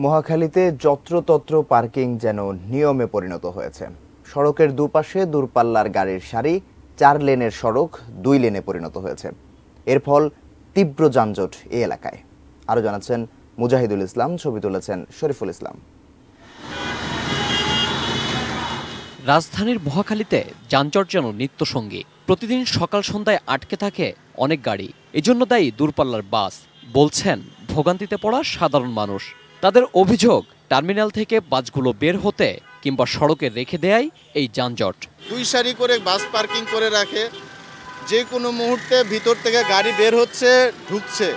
মহাখালীতে যত্রতত্র পার্কিং যেন নিয়মে পরিণত হয়েছে। সড়কের দুপাশে দূরপাল্লার গাড়ির সারি, 4 লেনের সড়ক 2 লেনে পরিণত হয়েছে। এর ফল তীব্র যানজট এই এলাকায়। আরও জানাচ্ছেন মুজাহিদুল ইসলাম, ছবি তুলেছেন শরীফুল ইসলাম। রাজধানীর মহাখালীতে যানজট যেন নিত্যসঙ্গী। প্রতিদিন সকাল সন্ধ্যায় আটকে থাকে অনেক গাড়ি। এজন্য দায়ী দূরপাল্লার বাস, বলছেন ভোগান্তিতে পড়া সাধারণ মানুষ। তাদের অভিযোগ, টার্মিনাল থেকে বাসগুলো বের হতে কিংবা সড়কে রেখে দেয় এই যানজট। 2 সারি করে বাস পার্কিং করে রাখে, যে কোনো মুহূর্তে ভিতর থেকে গাড়ি বের হচ্ছে, ঢুকছে।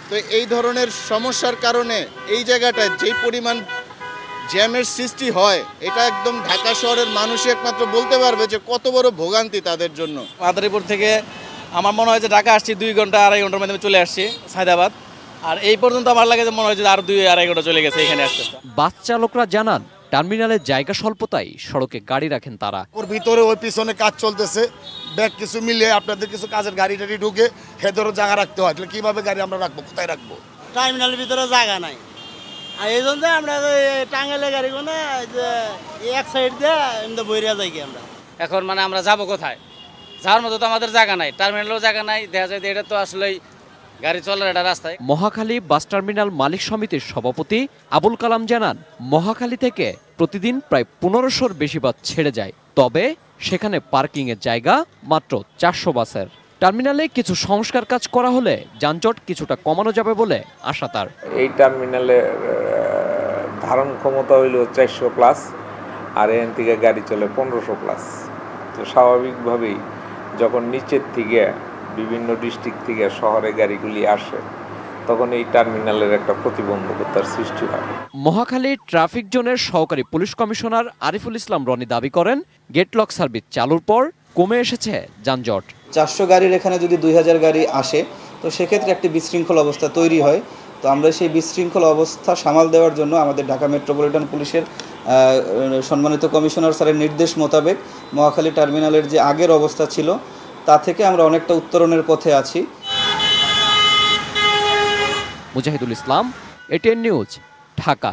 তো এই ধরনের সমস্যার কারণে এই জায়গাটায় যেই পরিমাণ জ্যামের সৃষ্টি হয়, এটা একদম ঢাকা শহরের মানুষই একমাত্র বলতে পারবে যে কত বড় ভোগান্তি তাদের জন্য। মাদারীপুর থেকে আমার মনে হয় যে ঢাকা আসছি 2 ঘন্টা 2.5 ঘন্টার মাধ্যমে চলে আসছি সায়দাবাদ। আর এই পর্যন্ত আমার লাগে যে মনে হয় যে আর 2-2.5 ঘন্টা চলে গেছে এখানে আসতে। বাস চালকরা জানান, টার্মিনালের জায়গা স্বল্পতায় সড়কে গাড়ি রাখেন তারা। ওর ভিতরে ওই পিছনে কাজ চলতেছে, ব্যাগ কিছু মিলে আপনাদের কিছু কাজের গাড়ি টাড়ি ঢুকে হেদরও জায়গা রাখতে হয়। তাহলে কীভাবে গাড়ি আমরা রাখবো, কোথায় রাখবো? টার্মিনালের ভিতরে জায়গা নাই, আর এই জন্য আমরা টাঙ্গাইলে গাড়িগুলো যে এক সাইড দিয়ে এমনি বইরা যাই আমরা। এখন আমরা যাবো কোথায়? যাওয়ার মতো তো আমাদের জায়গা নাই, টার্মিনালেও জায়গা নাই। দেখা যায় এটা তো আসলেই গাড়ি চলার একটা রাস্তায়। মহাখালী বাস টার্মিনাল মালিক সমিতির সভাপতি আবুল কালাম জানান, মহাখালী থেকে প্রতিদিন প্রায় 1500-র বেশি বাস ছেড়ে যায়। তবে সেখানে পার্কিংয়ের জায়গা মাত্র 400 বাসের। টার্মিনালে কিছু সংস্কার কাজ করা হলে যানজট কিছুটা কমানো যাবে বলে আশা তার। এই টার্মিনালের ধারণ ক্ষমতা হইল 400+, আর এখান থেকে গাড়ি চলে 1500+। তো স্বাভাবিকভাবেই যখন নিচের থেকে বিভিন্ন ডিস্ট্রিক্ট থেকে শহরে গাড়িগুলি আসে, তখন এই টার্মিনালের একটা প্রতিবন্ধকতার সৃষ্টি হয়। মহাখালী ট্রাফিক জোনের সহকারী পুলিশ কমিশনার আরিফুল ইসলাম রনি দাবি করেন, গেটলক সার্ভিস চালুর পর কমে এসেছে যানজট। 400 গাড়ির এখানে যদি 2000 গাড়ি আসে, তো সেক্ষেত্রে একটি বিশৃঙ্খল অবস্থা তৈরি হয়। তো আমরা সেই বিশৃঙ্খল অবস্থা সামাল দেওয়ার জন্য আমাদের ঢাকা মেট্রোপলিটন পুলিশের সম্মানিত কমিশনার স্যারের নির্দেশ মোতাবেক মহাখালী টার্মিনালের যে আগের অবস্থা ছিল, তা থেকে আমরা অনেকটা উত্তরণের পথে আছি। Mujahidul Islam, ATN news, Dhaka.